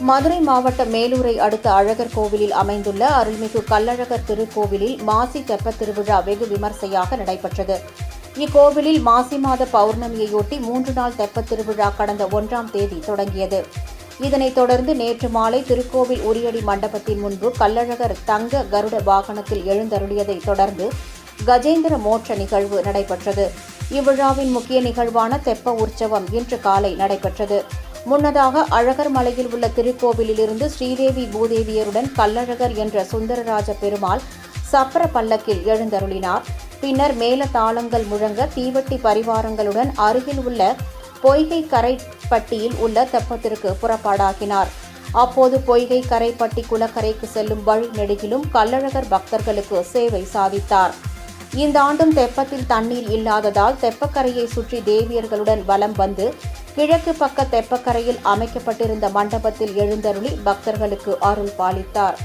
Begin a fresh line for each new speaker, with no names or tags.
மதுரை மாவட்டம் மேலூரை அடுத்த அழகர் கோவிலில் அமைந்துள்ள அருள்மிகு கள்ளழகர் திருக்கோவிலில் மாசி தெப்பத் திருவிழா வெகு விமர்சையாக நடைபெற்றது. இக்கோவிலில் மாசி மாத பௌர்ணமியையொட்டி 3 நாள் தெப்பத் திருவிழா கடந்த 1ஆம் தேதி தொடங்கியது. இதனைத் தொடர்ந்து நேற்று மாலை திருக்கோவில் உரியடி மண்டபத்தின் முன்பு கள்ளழகர் தங்க கருட வாகனத்தில் எழுந்தருளியதைத் தொடர்ந்து கஜேந்திர மோட்ச நிகழ்வு நடைபெற்றது. இவ்விழாவின் முக்கிய நிகழ்வான தெப்ப உற்சவம் இன்று காலை நடைபெற்றது. முன்னதாக அழகர் மலையில் உள்ள திருக்கோவிலிலிருந்து ஸ்ரீதேவி பூதேவியருடன் கள்ளழகர் என்ற சுந்தரராஜ பெருமாள் சப்பர பல்லக்கில் எழுந்தருளினார். பின்னர் மேல தாளங்கள் முழங்க தீவட்டி பரிவாரங்களுடன் அருகில் உள்ள பொய்கை கரைப்பட்டியில் உள்ள தெப்பத்திற்கு புறப்பாடாகினார். அப்போது பொய்கை கரைப்பட்டி குளக்கரைக்கு செல்லும் வழி நெடுகிலும் கள்ளழகர் பக்தர்களுக்கு சேவை சாதித்தார். இந்த ஆண்டும் தெப்பத்தில் தண்ணீர் இல்லாததால் தெப்பக்கரையை சுற்றி தேவியர்களுடன் வலம் வந்து கிழக்கு பக்க தெப்பக்கரையில் அமைக்கப்பட்டிருந்த மண்டபத்தில் எழுந்தருளி பக்தர்களுக்கு அருள் பாலித்தார்.